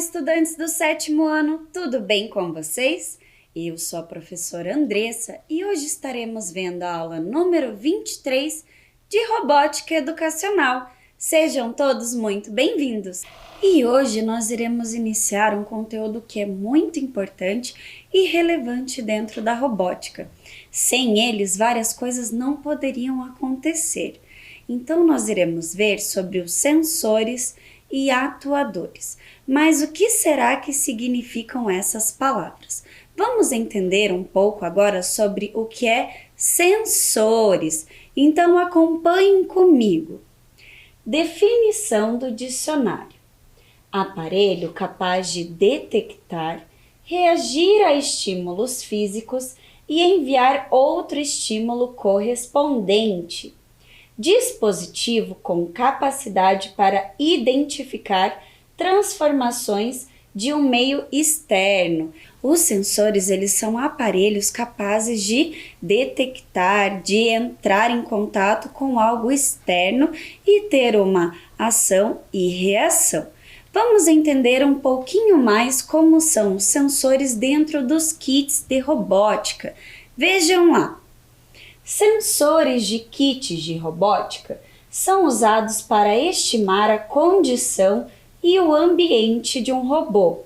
estudantes do 7º ano, tudo bem com vocês? Eu sou a professora Andressa e hoje estaremos vendo a aula número 23 de Robótica Educacional. Sejam todos muito bem-vindos! E hoje nós iremos iniciar um conteúdo que é muito importante e relevante dentro da robótica. Sem eles, várias coisas não poderiam acontecer. Então, nós iremos ver sobre os sensores e atuadores. Mas o que será que significam essas palavras? Vamos entender um pouco agora sobre o que é sensores. Então, acompanhem comigo. Definição do dicionário: aparelho capaz de detectar, reagir a estímulos físicos e enviar outro estímulo correspondente. Dispositivo com capacidade para identificar transformações de um meio externo. Os sensores, eles são aparelhos capazes de detectar, de entrar em contato com algo externo e ter uma ação e reação. Vamos entender um pouquinho mais como são os sensores dentro dos kits de robótica. Vejam lá. Sensores de kits de robótica são usados para estimar a condição e o ambiente de um robô.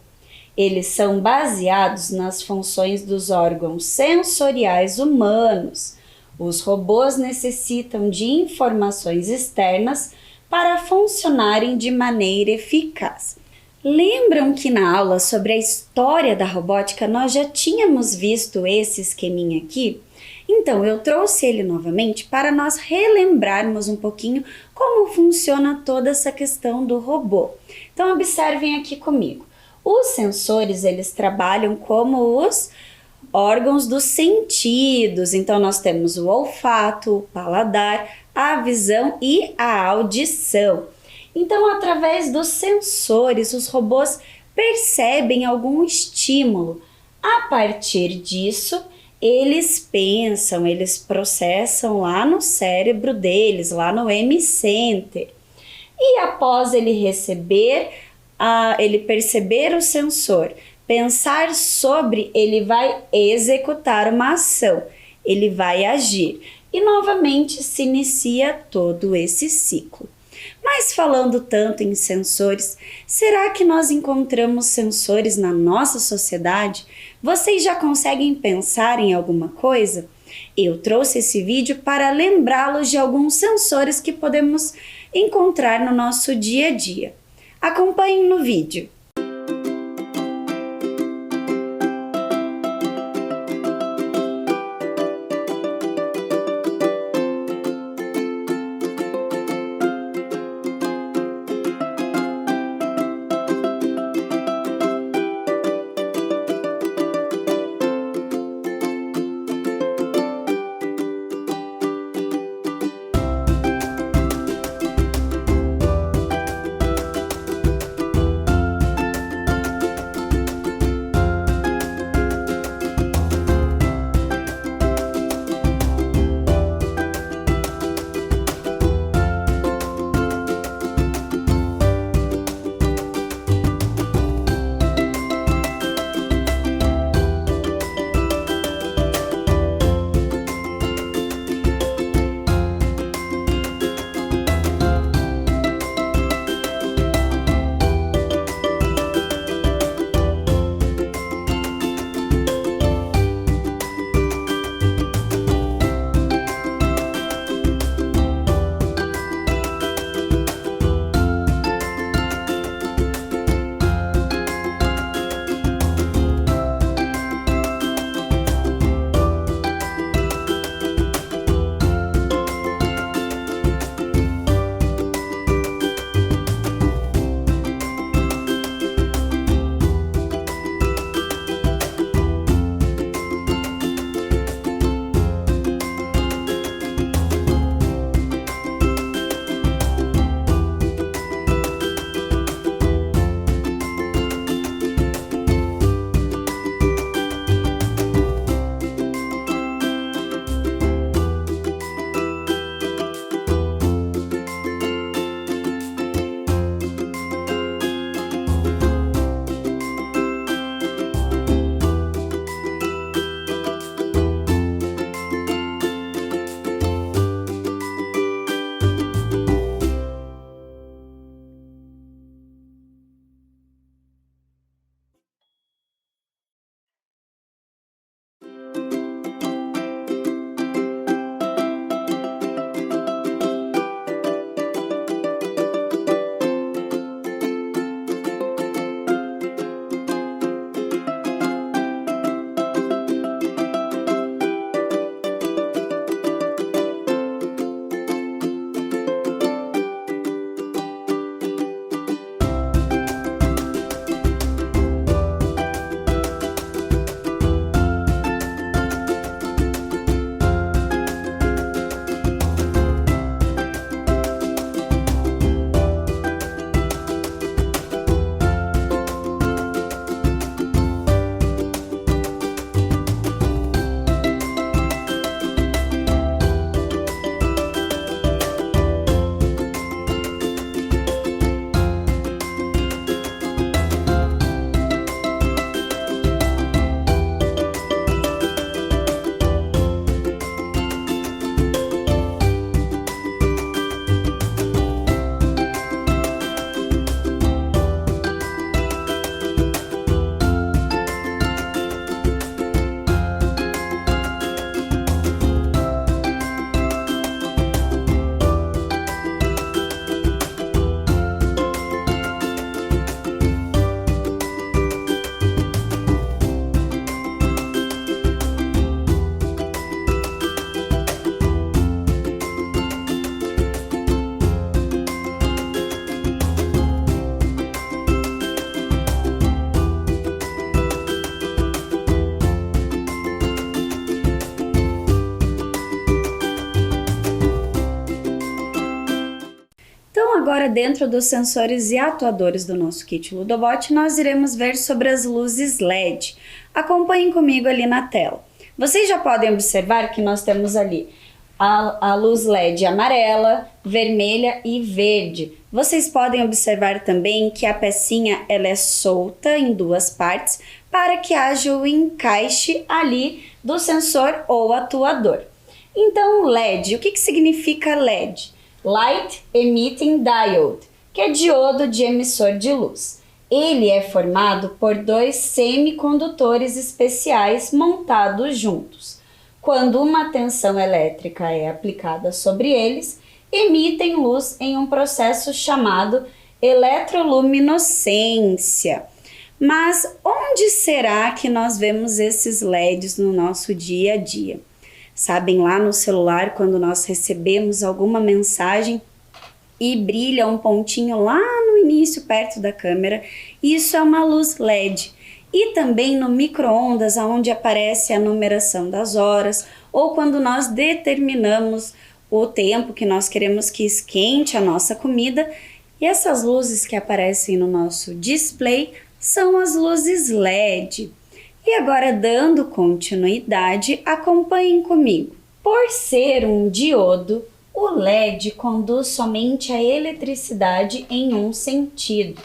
Eles são baseados nas funções dos órgãos sensoriais humanos. Os robôs necessitam de informações externas para funcionarem de maneira eficaz. Lembram que na aula sobre a história da robótica nós já tínhamos visto esse esqueminha aqui? Então, eu trouxe ele novamente para nós relembrarmos um pouquinho como funciona toda essa questão do robô. Então, observem aqui comigo. Os sensores, eles trabalham como os órgãos dos sentidos. Então, nós temos o olfato, o paladar, a visão e a audição. Então, através dos sensores, os robôs percebem algum estímulo. A partir disso, eles pensam, eles processam lá no cérebro deles, lá no M-Center. E após ele perceber o sensor, pensar sobre, ele vai executar uma ação, ele vai agir. E novamente se inicia todo esse ciclo. Mas falando tanto em sensores, será que nós encontramos sensores na nossa sociedade? Vocês já conseguem pensar em alguma coisa? Eu trouxe esse vídeo para lembrá-los de alguns sensores que podemos encontrar no nosso dia a dia. Acompanhem no vídeo. agora, dentro dos sensores e atuadores do nosso kit Ludobot, nós iremos ver sobre as luzes LED. Acompanhem comigo ali na tela. Vocês já podem observar que nós temos ali a luz LED amarela, vermelha e verde. Vocês podem observar também que a pecinha ela é solta em duas partes para que haja o encaixe ali do sensor ou atuador. Então, LED, o que significa LED? Light Emitting Diode, que é diodo de emissor de luz. Ele é formado por dois semicondutores especiais montados juntos. Quando uma tensão elétrica é aplicada sobre eles, emitem luz em um processo chamado eletroluminescência. Mas onde será que nós vemos esses LEDs no nosso dia a dia? Sabem, lá no celular, quando nós recebemos alguma mensagem e brilha um pontinho lá no início, perto da câmera, isso é uma luz LED. E também no micro-ondas, onde aparece a numeração das horas, ou quando nós determinamos o tempo que nós queremos que esquente a nossa comida. E essas luzes que aparecem no nosso display são as luzes LED. E agora, dando continuidade, acompanhem comigo. Por ser um diodo, o LED conduz somente a eletricidade em um sentido.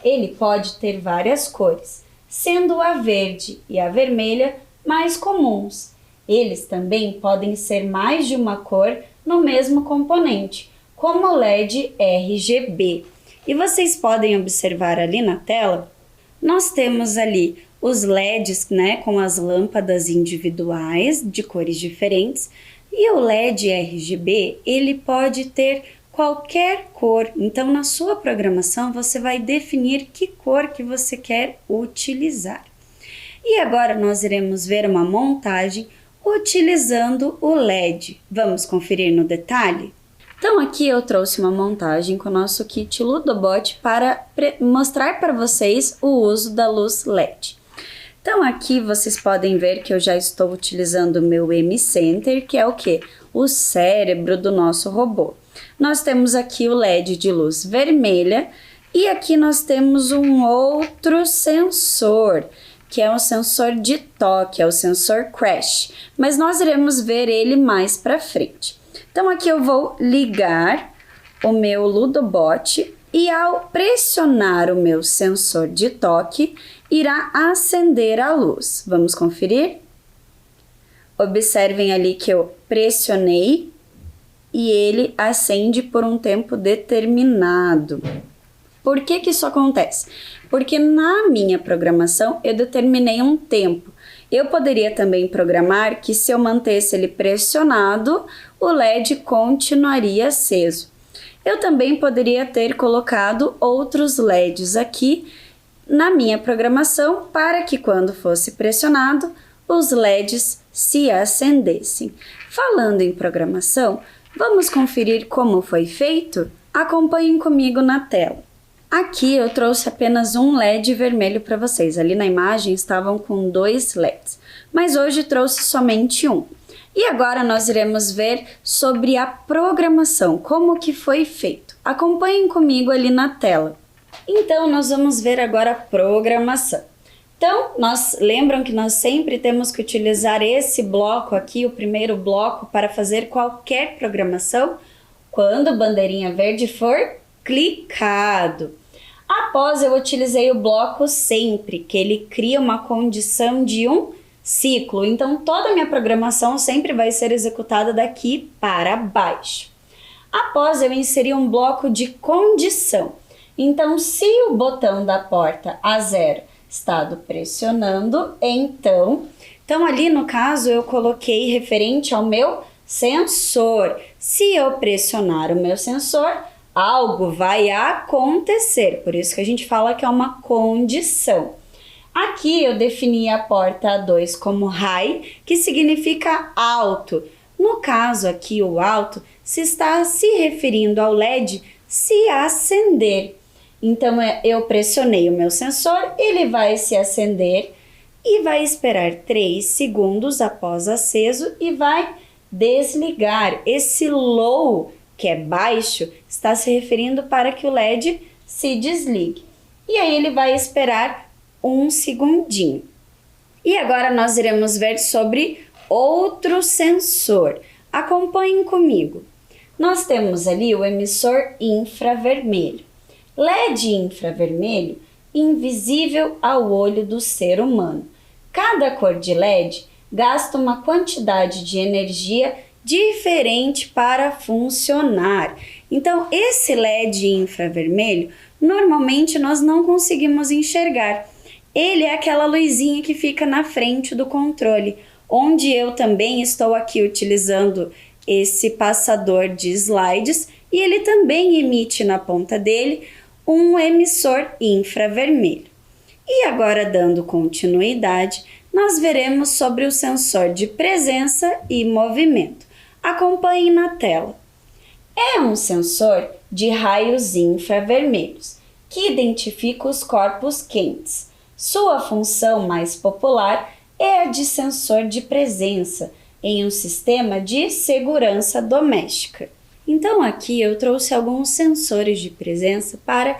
Ele pode ter várias cores, sendo a verde e a vermelha mais comuns. Eles também podem ser mais de uma cor no mesmo componente, como o LED RGB. E vocês podem observar ali na tela, nós temos ali os LEDs, com as lâmpadas individuais de cores diferentes, e o LED RGB, ele pode ter qualquer cor. Então, na sua programação, você vai definir que cor que você quer utilizar. E agora nós iremos ver uma montagem utilizando o LED. Vamos conferir no detalhe? Então, aqui eu trouxe uma montagem com o nosso kit Ludobot para mostrar para vocês o uso da luz LED. Então, aqui vocês podem ver que eu já estou utilizando o meu M-Center, que é o quê? O cérebro do nosso robô. Nós temos aqui o LED de luz vermelha e aqui nós temos um outro sensor, que é um sensor de toque, é o sensor crash, mas nós iremos ver ele mais para frente. Então, aqui eu vou ligar o meu Ludobot e ao pressionar o meu sensor de toque, irá acender a luz. Vamos conferir? Observem ali que eu pressionei e ele acende por um tempo determinado. Por que isso acontece? Porque na minha programação eu determinei um tempo. Eu poderia também programar que se eu mantesse ele pressionado, o LED continuaria aceso. Eu também poderia ter colocado outros LEDs aqui na minha programação para que quando fosse pressionado, os LEDs se acendessem. Falando em programação, vamos conferir como foi feito? Acompanhem comigo na tela. Aqui eu trouxe apenas um LED vermelho para vocês. Ali na imagem estavam com 2 LEDs, mas hoje trouxe somente um. E agora nós iremos ver sobre a programação, como que foi feito. Acompanhem comigo ali na tela. Então, nós vamos ver agora a programação. Então, lembram que nós sempre temos que utilizar esse bloco aqui, o primeiro bloco, para fazer qualquer programação, quando a bandeirinha verde for clicado. Após, eu utilizei o bloco sempre, que ele cria uma condição de um ciclo. Então, toda a minha programação sempre vai ser executada daqui para baixo. Após, eu inseri um bloco de condição. Então, se o botão da porta A0 estado pressionando, então ali no caso eu coloquei referente ao meu sensor. Se eu pressionar o meu sensor, algo vai acontecer, por isso que a gente fala que é uma condição. Aqui eu defini a porta A2 como high, que significa alto. No caso aqui, o alto se está se referindo ao LED se acender. Então, eu pressionei o meu sensor, ele vai se acender e vai esperar 3 segundos após aceso e vai desligar. Esse low que é baixo, está se referindo para que o LED se desligue. E aí ele vai esperar um segundinho. E agora nós iremos ver sobre outro sensor. Acompanhem comigo. Nós temos ali o emissor infravermelho. LED infravermelho, invisível ao olho do ser humano. Cada cor de LED gasta uma quantidade de energia diferente para funcionar. Então, esse LED infravermelho, normalmente nós não conseguimos enxergar. Ele é aquela luzinha que fica na frente do controle, onde eu também estou aqui utilizando esse passador de slides e ele também emite na ponta dele um emissor infravermelho. E agora, dando continuidade, nós veremos sobre o sensor de presença e movimento. Acompanhe na tela. É um sensor de raios infravermelhos que identifica os corpos quentes. Sua função mais popular é a de sensor de presença em um sistema de segurança doméstica. Então aqui eu trouxe alguns sensores de presença para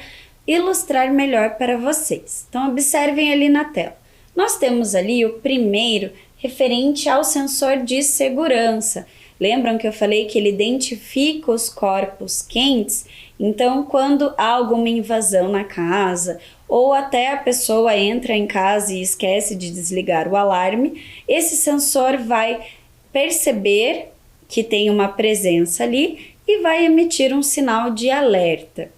ilustrar melhor para vocês. Então observem ali na tela. Nós temos ali o primeiro referente ao sensor de segurança. Lembram que eu falei que ele identifica os corpos quentes? Então, quando há alguma invasão na casa ou até a pessoa entra em casa e esquece de desligar o alarme, esse sensor vai perceber que tem uma presença ali e vai emitir um sinal de alerta.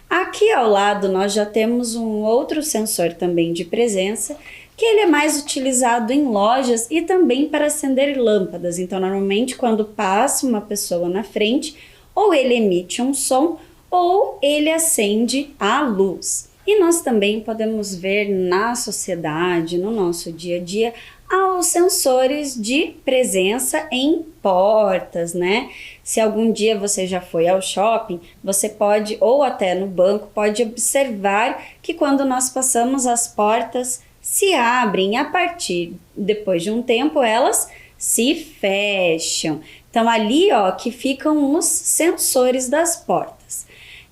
Aqui ao lado nós já temos um outro sensor também de presença, que ele é mais utilizado em lojas e também para acender lâmpadas. Então, normalmente, quando passa uma pessoa na frente, ou ele emite um som, ou ele acende a luz. E nós também podemos ver na sociedade, no nosso dia a dia, aos sensores de presença em portas, né? Se algum dia você já foi ao shopping, você pode, ou até no banco, pode observar que quando nós passamos as portas se abrem, a partir depois de um tempo elas se fecham. Então ali ó que ficam os sensores das portas.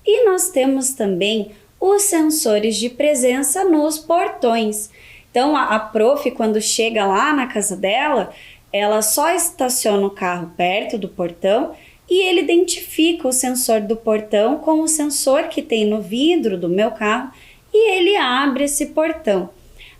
E nós temos também os sensores de presença nos portões. Então a prof, quando chega lá na casa dela, ela só estaciona o carro perto do portão e ele identifica o sensor do portão com o sensor que tem no vidro do meu carro e ele abre esse portão.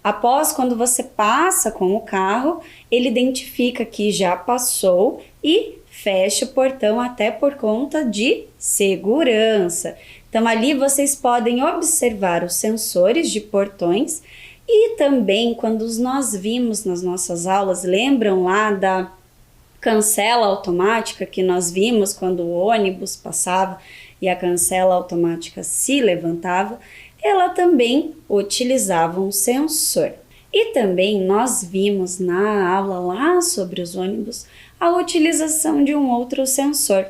Após, quando você passa com o carro, ele identifica que já passou e fecha o portão até por conta de segurança. Então ali vocês podem observar os sensores de portões e também quando nós vimos nas nossas aulas, lembram lá da cancela automática que nós vimos quando o ônibus passava e a cancela automática se levantava, ela também utilizava um sensor. E também nós vimos na aula lá sobre os ônibus a utilização de um outro sensor.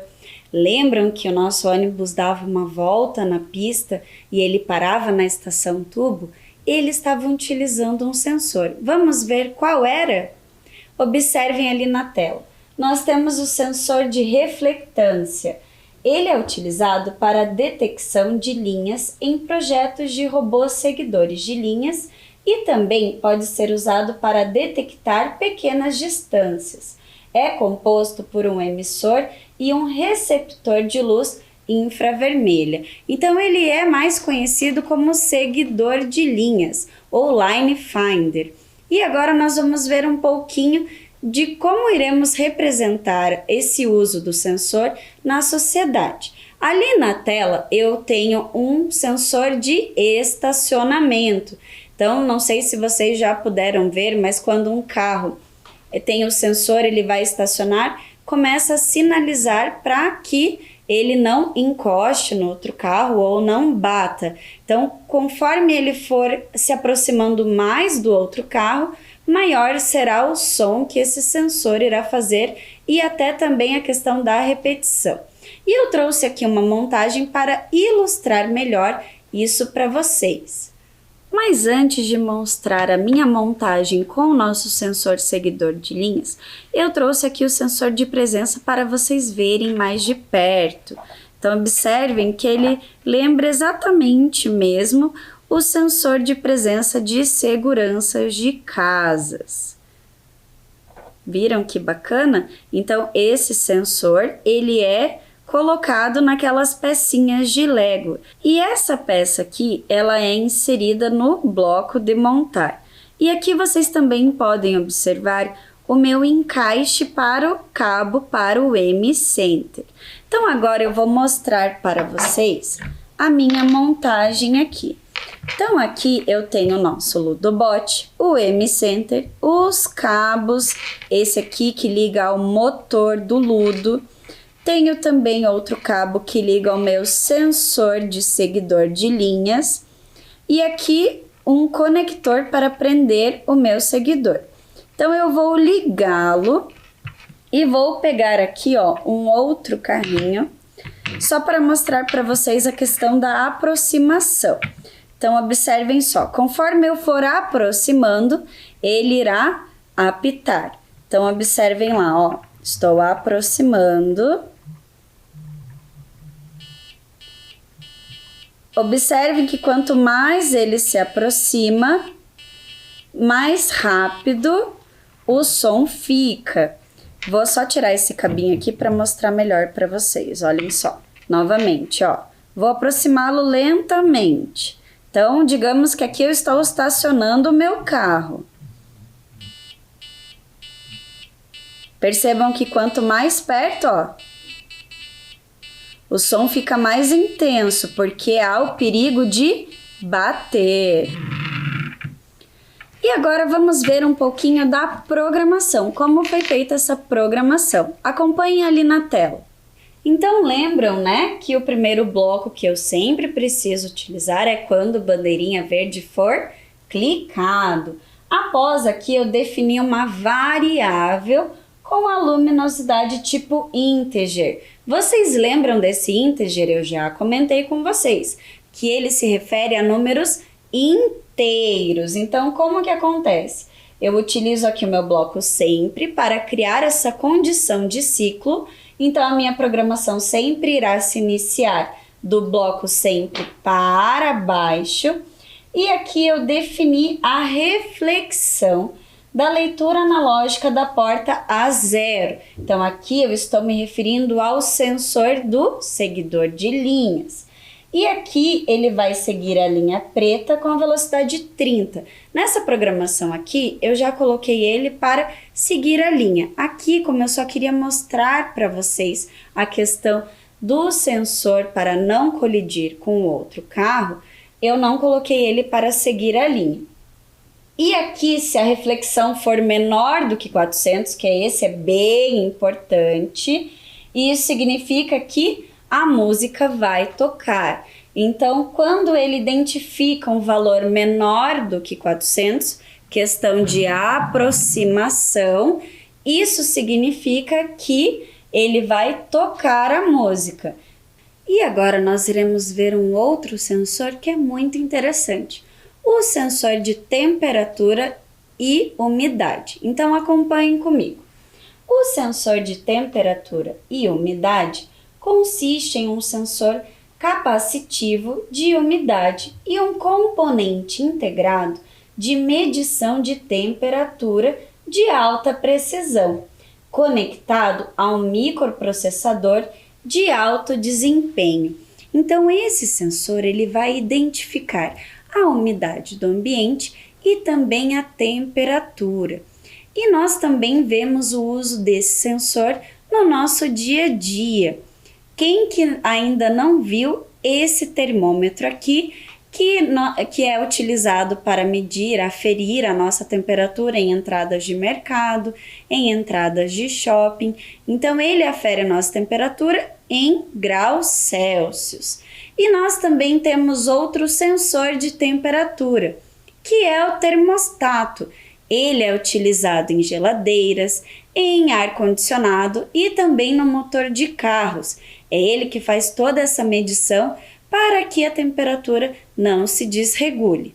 Lembram que o nosso ônibus dava uma volta na pista e ele parava na estação tubo? Eles estavam utilizando um sensor. Vamos ver qual era? Observem ali na tela. Nós temos o sensor de reflectância. Ele é utilizado para a detecção de linhas em projetos de robôs seguidores de linhas e também pode ser usado para detectar pequenas distâncias. É composto por um emissor e um receptor de luz infravermelha. Então ele é mais conhecido como seguidor de linhas ou line finder. E agora nós vamos ver um pouquinho de como iremos representar esse uso do sensor na sociedade. Ali na tela eu tenho um sensor de estacionamento. Então não sei se vocês já puderam ver, mas quando um carro tem o sensor, ele vai estacionar, começa a sinalizar para que ele não encoste no outro carro ou não bata. Então, conforme ele for se aproximando mais do outro carro, maior será o som que esse sensor irá fazer e até também a questão da repetição. E eu trouxe aqui uma montagem para ilustrar melhor isso para vocês. Mas antes de mostrar a minha montagem com o nosso sensor seguidor de linhas, eu trouxe aqui o sensor de presença para vocês verem mais de perto. Então observem que ele lembra exatamente mesmo o sensor de presença de segurança de casas. Viram que bacana? Então esse sensor, ele é colocado naquelas pecinhas de Lego. E essa peça aqui, ela é inserida no bloco de montar. E aqui vocês também podem observar o meu encaixe para o cabo para o M-Center. Então agora eu vou mostrar para vocês a minha montagem aqui. Então aqui eu tenho o nosso Ludobot, o M-Center, os cabos, esse aqui que liga ao motor do Ludo. Tenho também outro cabo que liga ao meu sensor de seguidor de linhas. E aqui um conector para prender o meu seguidor. Então eu vou ligá-lo e vou pegar aqui, ó, um outro carrinho, só para mostrar para vocês a questão da aproximação. Então observem só, conforme eu for aproximando, ele irá apitar. Então observem lá, ó, estou aproximando. Observem que quanto mais ele se aproxima, mais rápido o som fica. Vou só tirar esse cabinho aqui para mostrar melhor para vocês. Olhem só, novamente, ó. Vou aproximá-lo lentamente. Então, digamos que aqui eu estou estacionando o meu carro. Percebam que quanto mais perto, ó, o som fica mais intenso, porque há o perigo de bater. E agora vamos ver um pouquinho da programação, como foi feita essa programação. Acompanhem ali na tela. Então lembram, né, que o primeiro bloco que eu sempre preciso utilizar é quando a bandeirinha verde for clicado. Após aqui eu defini uma variável com a luminosidade tipo integer. Vocês lembram desse integer? Eu já comentei com vocês que ele se refere a números inteiros. Então, como que acontece? Eu utilizo aqui o meu bloco sempre para criar essa condição de ciclo. Então, a minha programação sempre irá se iniciar do bloco sempre para baixo. E aqui eu defini a reflexão da leitura analógica da porta A0. Então, aqui eu estou me referindo ao sensor do seguidor de linhas. E aqui ele vai seguir a linha preta com a velocidade 30. Nessa programação aqui, eu já coloquei ele para seguir a linha. Aqui, como eu só queria mostrar para vocês a questão do sensor para não colidir com o outro carro, eu não coloquei ele para seguir a linha. E aqui, se a reflexão for menor do que 400, que é bem importante, isso significa que a música vai tocar. Então, quando ele identifica um valor menor do que 400, questão de aproximação, isso significa que ele vai tocar a música. E agora nós iremos ver um outro sensor que é muito interessante, o sensor de temperatura e umidade. Então, acompanhem comigo. O sensor de temperatura e umidade consiste em um sensor capacitivo de umidade e um componente integrado de medição de temperatura de alta precisão, conectado a um microprocessador de alto desempenho. Então, esse sensor ele vai identificar a umidade do ambiente e também a temperatura. E nós também vemos o uso desse sensor no nosso dia a dia. Quem que ainda não viu esse termômetro aqui, que é utilizado para medir, aferir a nossa temperatura em entradas de mercado, em entradas de shopping. Então, ele afere a nossa temperatura em graus Celsius. E nós também temos outro sensor de temperatura, que é o termostato. Ele é utilizado em geladeiras, em ar-condicionado e também no motor de carros. É ele que faz toda essa medição para que a temperatura não se desregule.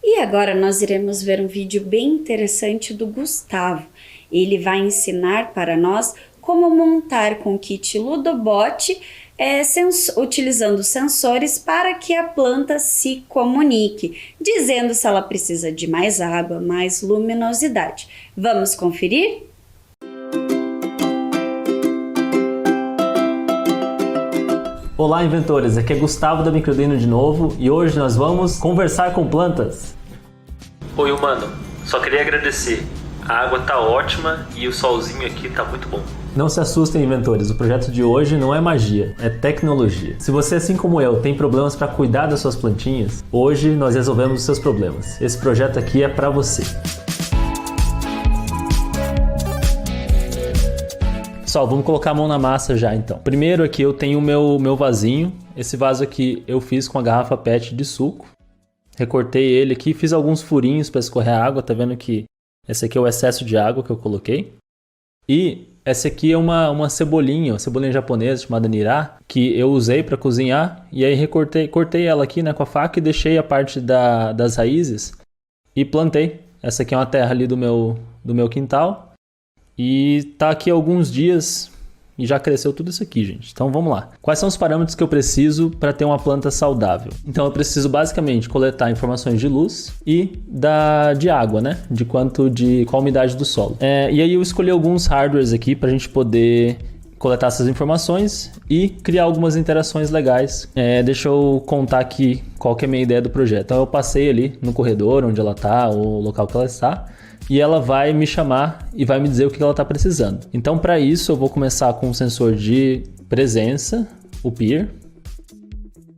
E agora nós iremos ver um vídeo bem interessante do Gustavo. Ele vai ensinar para nós como montar com o kit Ludobot, utilizando sensores para que a planta se comunique, dizendo se ela precisa de mais água, mais luminosidade. Vamos conferir? Olá, inventores! Aqui é Gustavo da Microdino de novo e hoje nós vamos conversar com plantas. Oi, humano. Só queria agradecer. A água tá ótima e o solzinho aqui tá muito bom. Não se assustem, inventores, o projeto de hoje não é magia, é tecnologia. Se você, assim como eu, tem problemas para cuidar das suas plantinhas, hoje nós resolvemos os seus problemas. Esse projeto aqui é para você. Pessoal, vamos colocar a mão na massa já então. Primeiro aqui eu tenho o meu vasinho. Esse vaso aqui eu fiz com a garrafa PET de suco. Recortei ele aqui, fiz alguns furinhos para escorrer a água. Tá vendo que esse aqui é o excesso de água que eu coloquei. E essa aqui é uma cebolinha japonesa chamada nirá, que eu usei para cozinhar. E aí cortei ela aqui, né, com a faca e deixei a parte das raízes e plantei. Essa aqui é uma terra ali do meu quintal. E tá aqui há alguns dias e já cresceu tudo isso aqui, gente. Então vamos lá. Quais são os parâmetros que eu preciso para ter uma planta saudável? Então eu preciso basicamente coletar informações de luz e de água, né? Qual a umidade do solo. E aí eu escolhi alguns hardwares aqui para a gente poder coletar essas informações e criar algumas interações legais. Deixa eu contar aqui qual que é a minha ideia do projeto. Então eu passei ali no corredor onde ela está, o local que ela está. E ela vai me chamar e vai me dizer o que ela está precisando. Então, para isso, eu vou começar com um sensor de presença, o PEER.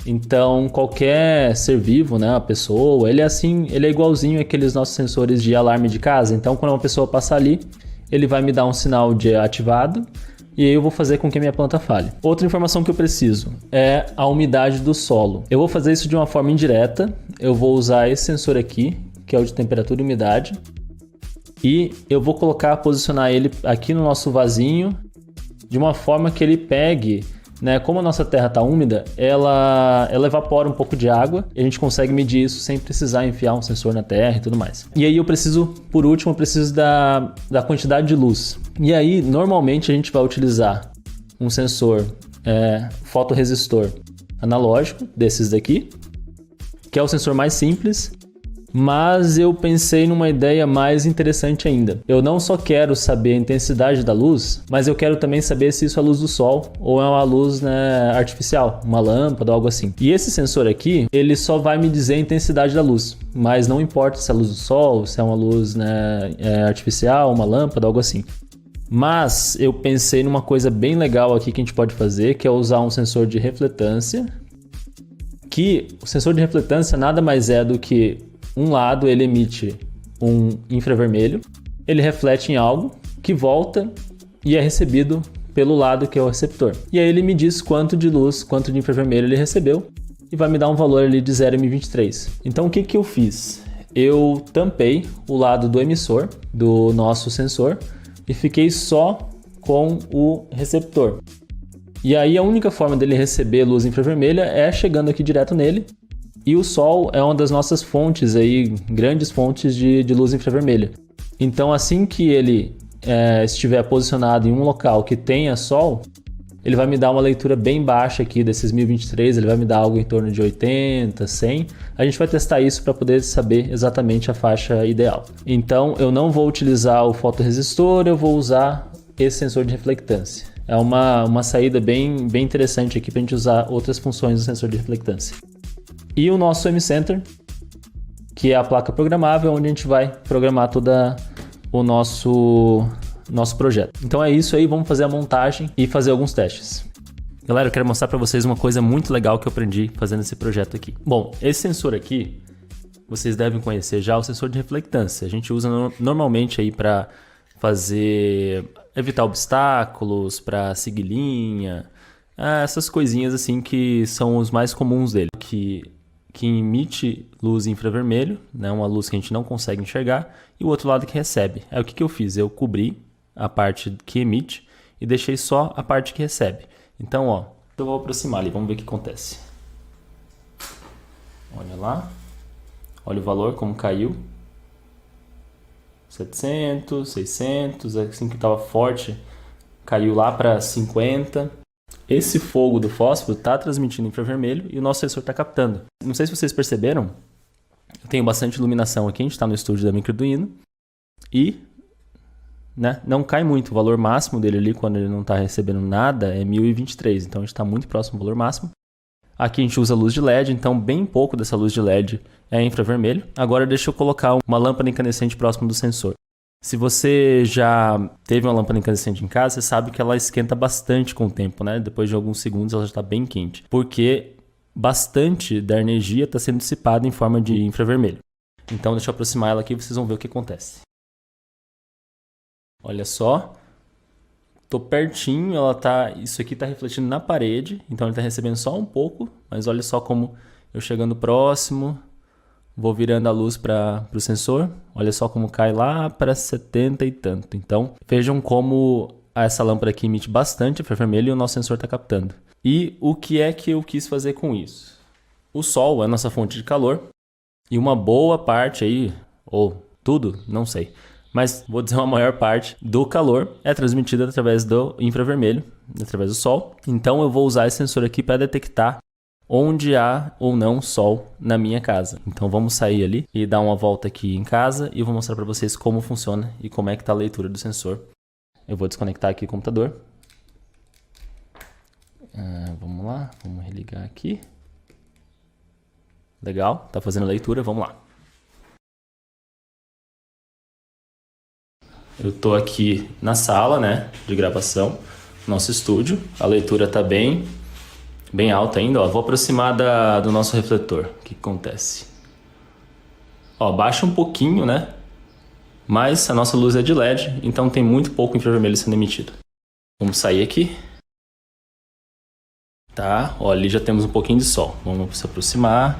Então, qualquer ser vivo, né, a pessoa, ele é igualzinho àqueles nossos sensores de alarme de casa. Então, quando uma pessoa passar ali, ele vai me dar um sinal de ativado e aí eu vou fazer com que a minha planta fale. Outra informação que eu preciso é a umidade do solo. Eu vou fazer isso de uma forma indireta. Eu vou usar esse sensor aqui, que é o de temperatura e umidade. E eu vou posicionar ele aqui no nosso vasinho de uma forma que ele pegue, né? Como a nossa terra está úmida, ela evapora um pouco de água e a gente consegue medir isso sem precisar enfiar um sensor na terra e tudo mais. E aí por último, eu preciso da quantidade de luz. E aí, normalmente, a gente vai utilizar um sensor fotorresistor analógico, desses daqui, que é o sensor mais simples. Mas eu pensei numa ideia mais interessante ainda. Eu não só quero saber a intensidade da luz, mas eu quero também saber se isso é a luz do sol ou é uma luz, né, artificial, uma lâmpada ou algo assim. E esse sensor aqui, ele só vai me dizer a intensidade da luz, mas não importa se é a luz do sol, se é uma luz, né, artificial, uma lâmpada, algo assim. Mas eu pensei numa coisa bem legal aqui que a gente pode fazer, que é usar um sensor de refletância, que o sensor de refletância nada mais é do que um lado ele emite um infravermelho, ele reflete em algo que volta e é recebido pelo lado que é o receptor. E aí ele me diz quanto de luz, quanto de infravermelho ele recebeu e vai me dar um valor ali de 0,23. Então o que eu fiz? Eu tampei o lado do emissor do nosso sensor e fiquei só com o receptor. E aí a única forma dele receber luz infravermelha é chegando aqui direto nele. E o sol é uma das nossas fontes aí, grandes fontes de luz infravermelha. Então assim que ele estiver posicionado em um local que tenha sol, ele vai me dar uma leitura bem baixa aqui desses 1023, ele vai me dar algo em torno de 80, 100. A gente vai testar isso para poder saber exatamente a faixa ideal. Então eu não vou utilizar o fotorresistor, eu vou usar esse sensor de reflectância. É uma saída bem interessante aqui para a gente usar outras funções do sensor de reflectância. E o nosso M-Center, que é a placa programável, onde a gente vai programar todo o nosso projeto. Então é isso aí, vamos fazer a montagem e fazer alguns testes. Galera, eu quero mostrar para vocês uma coisa muito legal que eu aprendi fazendo esse projeto aqui. Bom, esse sensor aqui, vocês devem conhecer já, o sensor de reflectância. A gente usa normalmente aí para evitar obstáculos, para seguir linha, essas coisinhas assim que são os mais comuns dele, que emite luz infravermelho, né, uma luz que a gente não consegue enxergar, e o outro lado que recebe. Aí o que eu fiz? Eu cobri a parte que emite e deixei só a parte que recebe. Então, ó, eu vou aproximar ali, vamos ver o que acontece. Olha lá. Olha o valor, como caiu. 700, 600, assim que estava forte, caiu lá para 50. Esse fogo do fósforo está transmitindo infravermelho e o nosso sensor está captando. Não sei se vocês perceberam, eu tenho bastante iluminação aqui, a gente está no estúdio da Microarduino e né, não cai muito. O valor máximo dele ali, quando ele não está recebendo nada, é 1023, então a gente está muito próximo do valor máximo. Aqui a gente usa luz de LED, então bem pouco dessa luz de LED é infravermelho. Agora deixa eu colocar uma lâmpada incandescente próximo do sensor. Se você já teve uma lâmpada incandescente em casa, você sabe que ela esquenta bastante com o tempo, né? Depois de alguns segundos ela já está bem quente, porque bastante da energia está sendo dissipada em forma de infravermelho. Então deixa eu aproximar ela aqui e vocês vão ver o que acontece. Olha só. Tô pertinho, isso aqui está refletindo na parede, então ele está recebendo só um pouco, mas olha só como eu chegando próximo, vou virando a luz para o sensor, olha só como cai lá para 70 e tanto. Então vejam como essa lâmpada aqui emite bastante infravermelho e o nosso sensor está captando. E o que é que eu quis fazer com isso? O sol é a nossa fonte de calor e uma boa parte aí, ou tudo, não sei, mas vou dizer uma maior parte do calor é transmitida através do infravermelho, através do sol. Então eu vou usar esse sensor aqui para detectar onde há ou não sol na minha casa. Então vamos sair ali e dar uma volta aqui em casa e eu vou mostrar para vocês como funciona e como é que está a leitura do sensor. Eu vou desconectar aqui o computador. Vamos lá, vamos religar aqui. Legal, está fazendo a leitura, vamos lá. Eu estou aqui na sala, né, de gravação, nosso estúdio. A leitura está bem alta ainda. Ó. Vou aproximar do nosso refletor. O que acontece? Ó, baixa um pouquinho, né? Mas a nossa luz é de LED, então tem muito pouco infravermelho sendo emitido. Vamos sair aqui. Tá, ó, ali já temos um pouquinho de sol. Vamos se aproximar.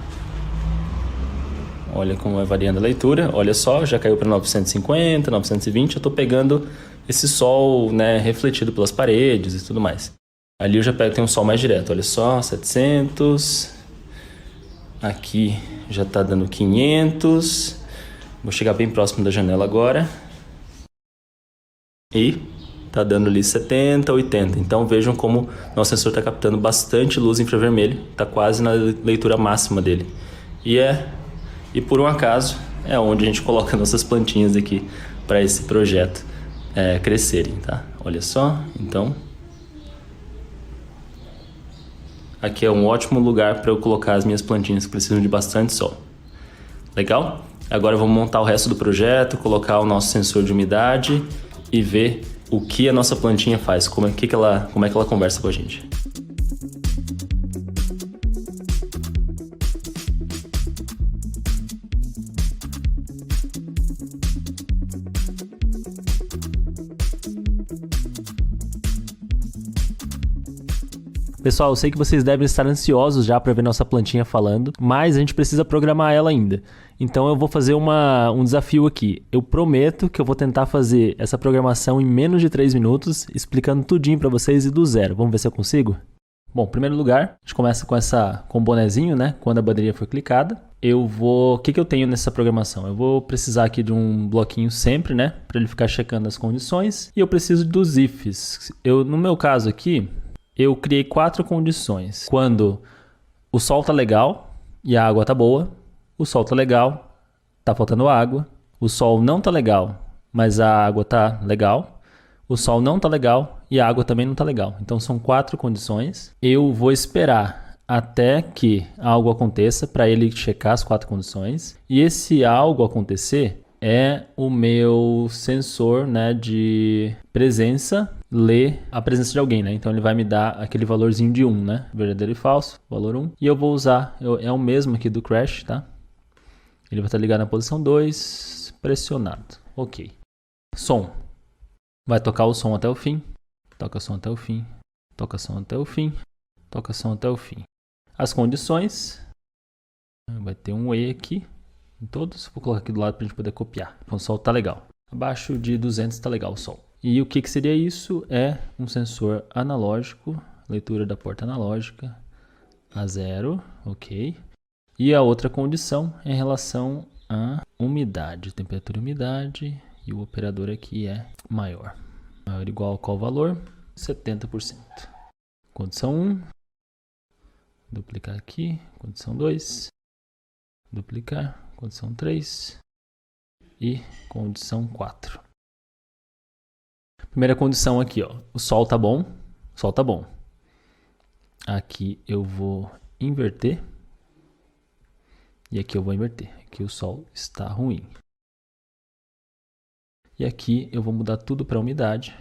Olha como vai variando a leitura. Olha só, já caiu para 950, 920. Eu estou pegando esse sol, né, refletido pelas paredes e tudo mais. Ali eu já pego, tem um sol mais direto. Olha só, 700. Aqui já está dando 500. Vou chegar bem próximo da janela agora. E está dando ali 70, 80. Então vejam como nosso sensor está captando bastante luz infravermelho. Está quase na leitura máxima dele. E por um acaso é onde a gente coloca nossas plantinhas aqui para esse projeto crescerem, tá? Olha só, então aqui é um ótimo lugar para eu colocar as minhas plantinhas que precisam de bastante sol. Legal? Agora vamos montar o resto do projeto, colocar o nosso sensor de umidade e ver o que a nossa plantinha faz, como é que ela conversa com a gente. Pessoal, eu sei que vocês devem estar ansiosos já para ver nossa plantinha falando, mas a gente precisa programar ela ainda. Então eu vou fazer um desafio aqui. Eu prometo que eu vou tentar fazer essa programação em menos de 3 minutos, explicando tudinho para vocês e do zero. Vamos ver se eu consigo? Bom, em primeiro lugar, a gente começa com o bonezinho, né? Quando a bateria for clicada. O que eu tenho nessa programação? Eu vou precisar aqui de um bloquinho sempre, né? Para ele ficar checando as condições. E eu preciso dos ifs. No meu caso aqui, eu criei 4 condições. Quando o sol tá legal e a água tá boa, o sol tá legal, tá faltando água, o sol não tá legal, mas a água tá legal, o sol não tá legal e a água também não tá legal. Então são 4 condições. Eu vou esperar até que algo aconteça para ele checar as 4 condições. E esse algo acontecer é o meu sensor, né, de presença ler a presença de alguém, né? Então ele vai me dar aquele valorzinho de 1, né? Verdadeiro e falso, valor 1. E eu vou usar, é o mesmo aqui do crash, tá? Ele vai estar ligado na posição 2, pressionado. Ok. Som. Vai tocar o som até o fim. Toca som até o fim. Toca som até o fim. Toca som até o fim. As condições. Vai ter um E aqui. Em todos. Vou colocar aqui do lado para a gente poder copiar. O sol tá legal. Abaixo de 200 tá legal o sol. E o que seria isso? É um sensor analógico, leitura da porta analógica, A0, ok. E a outra condição é em relação à umidade, temperatura e umidade, e o operador aqui é maior. Maior ou igual a qual valor? 70%. Condição 1, duplicar aqui, condição 2, duplicar, condição 3 e condição 4. Primeira condição aqui, ó, o sol tá bom, Aqui eu vou inverter e aqui eu vou inverter, aqui o sol está ruim. E aqui eu vou mudar tudo para umidade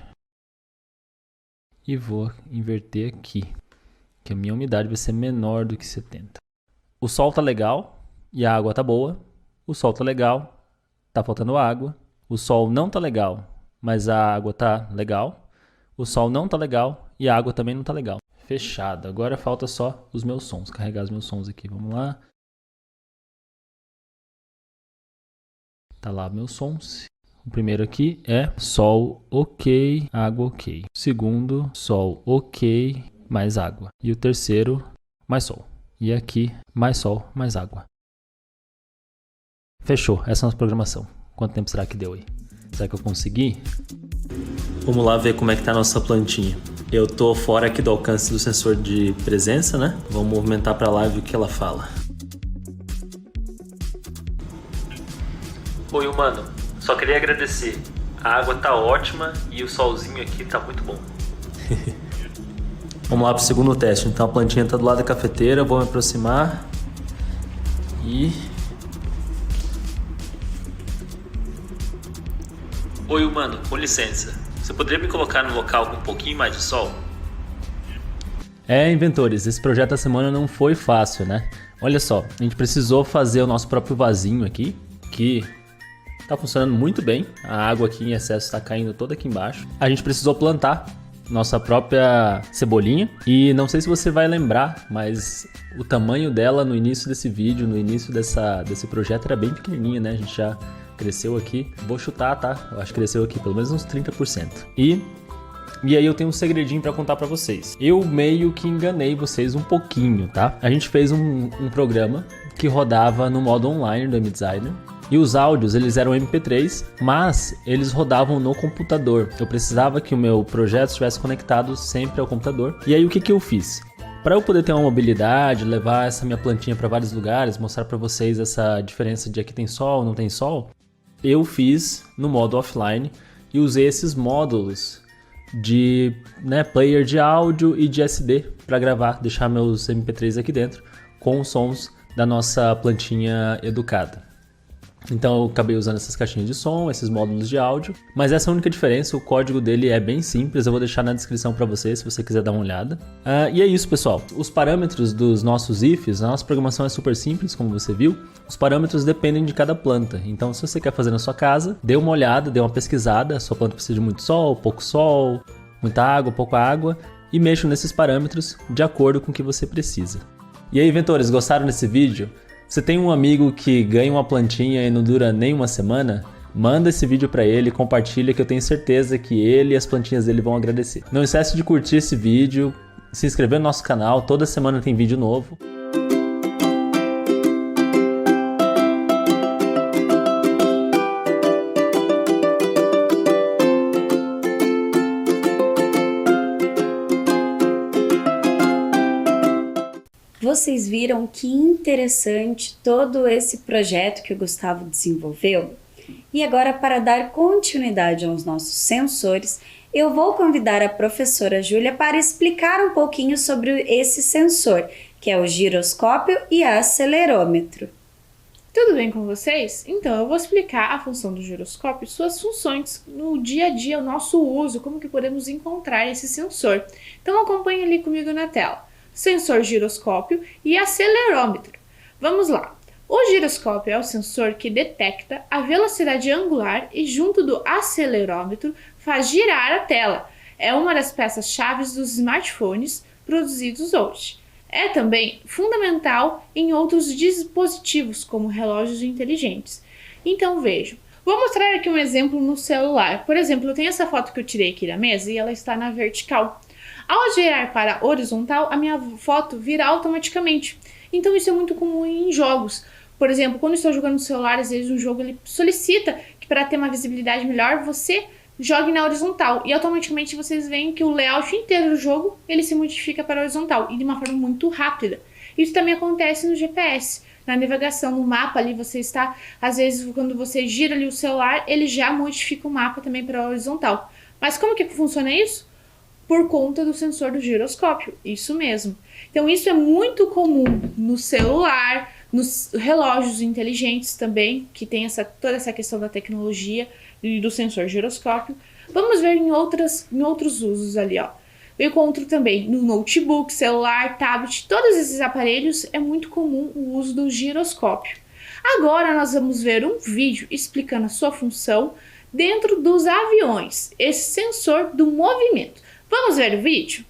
e vou inverter aqui, que a minha umidade vai ser menor do que 70. O sol tá legal e a água tá boa. O sol tá legal, tá faltando água. O sol não tá legal, mas a água tá legal. O sol não tá legal e a água também não tá legal. Fechado. Agora falta só os meus sons. Carregar os meus sons aqui. Vamos lá. Tá lá meus sons. O primeiro aqui é sol ok, água ok. O segundo, sol ok, mais água. E o terceiro, mais sol. E aqui, mais sol, mais água. Fechou. Essa é a nossa programação. Quanto tempo será que deu aí? Será que eu consegui? Vamos lá ver como é que tá a nossa plantinha. Eu tô fora aqui do alcance do sensor de presença, né? Vamos movimentar para lá e ver o que ela fala. Oi, humano. Só queria agradecer. A água tá ótima e o solzinho aqui tá muito bom. Vamos lá pro segundo teste. Então a plantinha tá do lado da cafeteira. Eu vou me aproximar. E... Oi, humano. Com licença. Você poderia me colocar no local com um pouquinho mais de sol? Inventores. Esse projeto da semana não foi fácil, né? Olha só. A gente precisou fazer o nosso próprio vasinho aqui. Que... tá funcionando muito bem, a água aqui em excesso está caindo toda aqui embaixo. A gente precisou plantar nossa própria cebolinha e não sei se você vai lembrar, mas o tamanho dela no início desse vídeo, no início desse projeto era bem pequenininha, né? A gente já cresceu aqui, vou chutar, tá? Eu acho que cresceu aqui pelo menos uns 30%. E aí eu tenho um segredinho para contar para vocês. Eu meio que enganei vocês um pouquinho, tá? A gente fez um programa que rodava no modo online do mDesigner. E os áudios, eles eram MP3, mas eles rodavam no computador. Eu precisava que o meu projeto estivesse conectado sempre ao computador. E aí o que eu fiz? Para eu poder ter uma mobilidade, levar essa minha plantinha para vários lugares, mostrar para vocês essa diferença de aqui tem sol, não tem sol, eu fiz no modo offline e usei esses módulos de player de áudio e de SD para gravar, deixar meus MP3 aqui dentro com os sons da nossa plantinha educada. Então eu acabei usando essas caixinhas de som, esses módulos de áudio, mas essa é a única diferença, o código dele é bem simples, eu vou deixar na descrição para você se você quiser dar uma olhada. E é isso, pessoal, os parâmetros dos nossos ifs, a nossa programação é super simples, como você viu, os parâmetros dependem de cada planta, então se você quer fazer na sua casa, dê uma olhada, dê uma pesquisada, a sua planta precisa de muito sol, muita água, pouca água, e mexa nesses parâmetros de acordo com o que você precisa. E aí, inventores, gostaram desse vídeo? Você tem um amigo que ganha uma plantinha e não dura nem uma semana? Manda esse vídeo para ele, compartilha que eu tenho certeza que ele e as plantinhas dele vão agradecer. Não esquece de curtir esse vídeo, se inscrever no nosso canal, toda semana tem vídeo novo. Vocês viram que interessante todo esse projeto que o Gustavo desenvolveu? E agora, para dar continuidade aos nossos sensores, eu vou convidar a professora Júlia para explicar um pouquinho sobre esse sensor, que é o giroscópio e acelerômetro. Tudo bem com vocês? Então, eu vou explicar a função do giroscópio e suas funções no dia a dia, o nosso uso, como que podemos encontrar esse sensor. Então, acompanhe ali comigo na tela. Sensor giroscópio e acelerômetro. Vamos lá. O giroscópio é o sensor que detecta a velocidade angular e junto do acelerômetro faz girar a tela. É uma das peças-chave dos smartphones produzidos hoje. É também fundamental em outros dispositivos como relógios inteligentes. Então vejam. Vou mostrar aqui um exemplo no celular. Por exemplo, eu tenho essa foto que eu tirei aqui da mesa e ela está na vertical. Ao girar para a horizontal, a minha foto vira automaticamente. Então isso é muito comum em jogos. Por exemplo, quando eu estou jogando no celular, às vezes um jogo ele solicita que para ter uma visibilidade melhor, você jogue na horizontal. E automaticamente vocês veem que o layout inteiro do jogo, ele se modifica para a horizontal. E de uma forma muito rápida. Isso também acontece no GPS. Na navegação, no mapa ali, você está... Às vezes, quando você gira ali o celular, ele já modifica o mapa também para a horizontal. Mas como que funciona isso? Por conta do sensor do giroscópio. Isso mesmo. Então, isso é muito comum no celular, nos relógios inteligentes também, que tem toda essa questão da tecnologia e do sensor giroscópio. Vamos ver em outros usos ali, ó. Eu encontro também no notebook, celular, tablet, todos esses aparelhos é muito comum o uso do giroscópio. Agora nós vamos ver um vídeo explicando a sua função dentro dos aviões, esse sensor do movimento. Vamos ver o vídeo?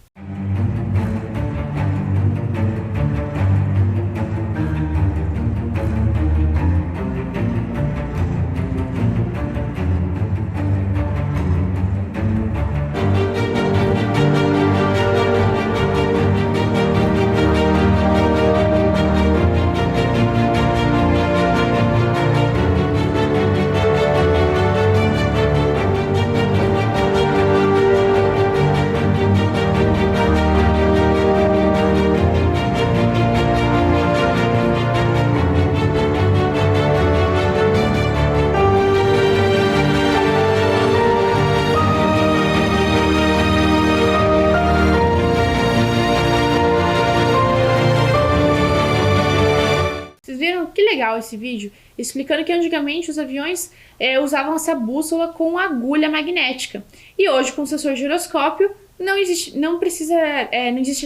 Que legal esse vídeo, explicando que antigamente os aviões usavam essa bússola com agulha magnética. E hoje, com o sensor giroscópio, não existe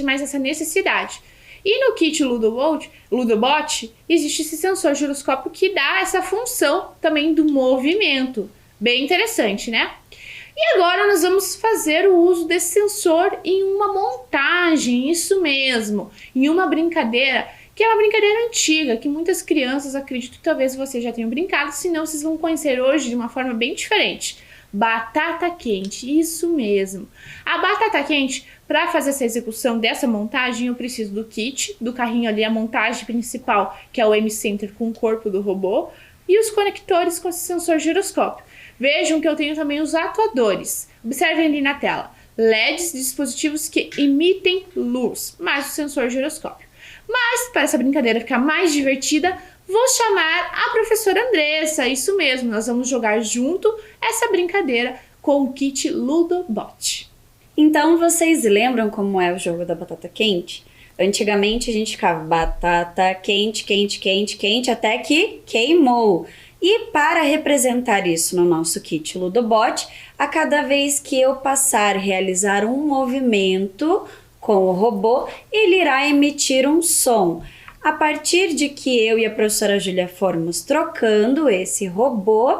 mais essa necessidade. E no kit Ludobot, existe esse sensor giroscópio que dá essa função também do movimento. Bem interessante, né? E agora nós vamos fazer o uso desse sensor em uma montagem, isso mesmo, em uma brincadeira que é uma brincadeira antiga, que muitas crianças, acredito que talvez vocês já tenham brincado, senão vocês vão conhecer hoje de uma forma bem diferente. Batata quente, isso mesmo. A batata quente, para fazer essa execução dessa montagem, eu preciso do kit, do carrinho ali, a montagem principal, que é o M-Center com o corpo do robô, e os conectores com esse sensor giroscópio. Vejam que eu tenho também os atuadores. Observem ali na tela. LEDs, dispositivos que emitem luz, mais o sensor giroscópio. Mas, para essa brincadeira ficar mais divertida, vou chamar a professora Andressa. Isso mesmo, nós vamos jogar junto essa brincadeira com o kit Ludobot. Então, vocês lembram como é o jogo da batata quente? Antigamente, a gente ficava batata quente, quente, quente, quente, até que queimou. E para representar isso no nosso kit Ludobot, a cada vez que eu realizar um movimento com o robô, ele irá emitir um som. A partir de que eu e a professora Júlia formos trocando esse robô,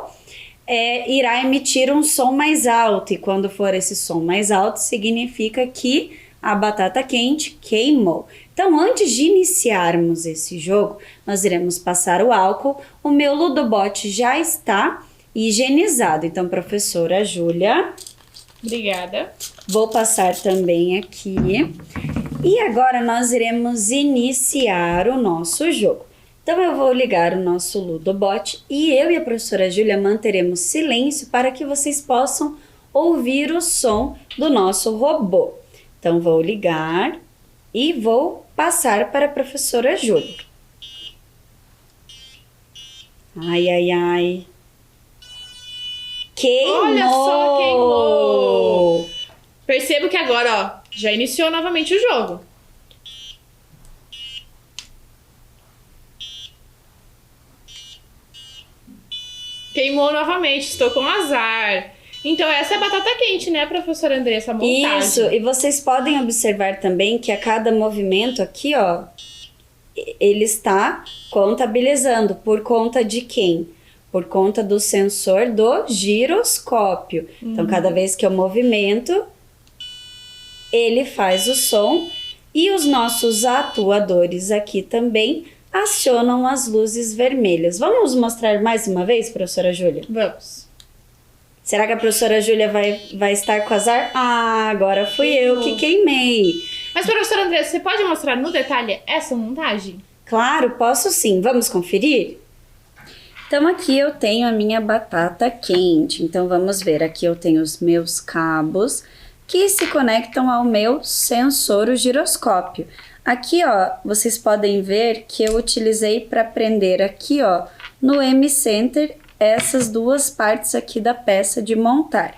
irá emitir um som mais alto. E quando for esse som mais alto, significa que a batata quente queimou. Então, antes de iniciarmos esse jogo, nós iremos passar o álcool. O meu Ludobot já está higienizado. Então, professora Júlia... Obrigada. Vou passar também aqui. E agora nós iremos iniciar o nosso jogo. Então eu vou ligar o nosso Ludobot e eu e a professora Júlia manteremos silêncio para que vocês possam ouvir o som do nosso robô. Então vou ligar e vou passar para a professora Júlia. Ai, ai, ai. Queimou! Olha só, queimou! Percebo que agora, ó, já iniciou novamente o jogo. Queimou novamente, estou com azar. Então essa é a batata quente, né, professora Andressa, a montagem. Isso, e vocês podem observar também que a cada movimento aqui, ó, ele está contabilizando por conta de quem? Por conta do sensor do giroscópio. Então, cada vez que eu movimento, ele faz o som e os nossos atuadores aqui também acionam as luzes vermelhas. Vamos mostrar mais uma vez, professora Júlia? Vamos. Será que a professora Júlia vai estar com azar? Ah, agora fui eu que queimei. Mas, professora Andressa, você pode mostrar no detalhe essa montagem? Claro, posso sim. Vamos conferir? Então aqui eu tenho a minha batata quente. Então vamos ver, aqui eu tenho os meus cabos que se conectam ao meu sensor, o giroscópio. Aqui, ó, vocês podem ver que eu utilizei para prender aqui, ó, no M-Center, essas duas partes aqui da peça de montar.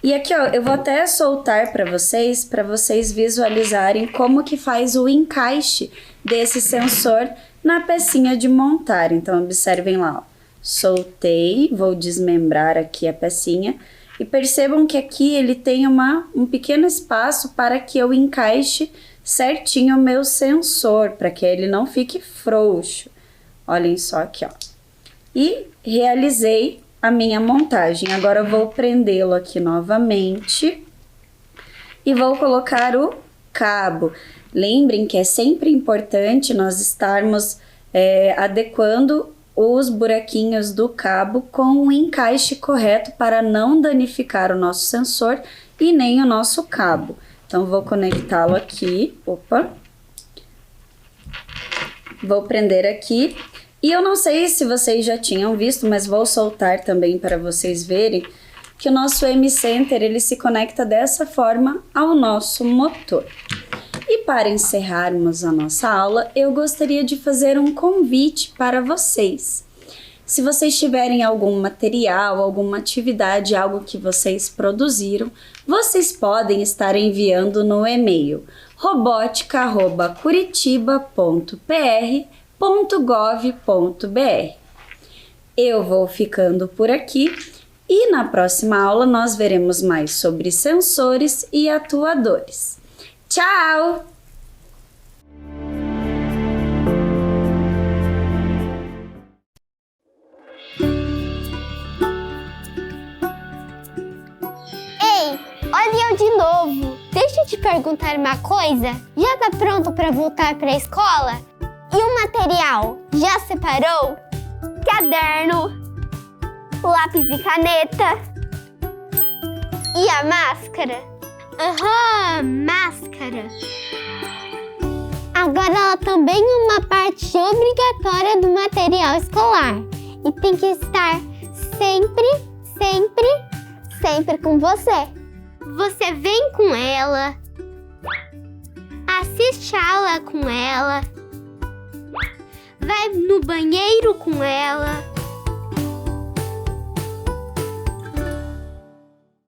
E aqui, ó, eu vou até soltar para vocês visualizarem como que faz o encaixe desse sensor na pecinha de montar. Então, observem lá, ó. Soltei, vou desmembrar aqui a pecinha e percebam que aqui ele tem um pequeno espaço para que eu encaixe certinho o meu sensor, para que ele não fique frouxo. Olhem só aqui, ó. E realizei a minha montagem. Agora eu vou prendê-lo aqui novamente e vou colocar o cabo. Lembrem que é sempre importante nós estarmos adequando os buraquinhos do cabo com o encaixe correto para não danificar o nosso sensor e nem o nosso cabo. Então, vou conectá-lo aqui. Opa! Vou prender aqui. E eu não sei se vocês já tinham visto, mas vou soltar também para vocês verem que o nosso M-Center, ele se conecta dessa forma ao nosso motor. E para encerrarmos a nossa aula, eu gostaria de fazer um convite para vocês. Se vocês tiverem algum material, alguma atividade, algo que vocês produziram, vocês podem estar enviando no e-mail robotica@curitiba.pr.gov.br. Eu vou ficando por aqui e na próxima aula nós veremos mais sobre sensores e atuadores. Tchau! Ei, olha eu de novo. Deixa eu te perguntar uma coisa. Já tá pronto para voltar para a escola? E o material? Já separou? Caderno, lápis e caneta. E a máscara? Aham, máscara. Agora ela também é uma parte obrigatória do material escolar. E tem que estar sempre com você. Você vem com ela, assiste a aula com ela, vai no banheiro com ela,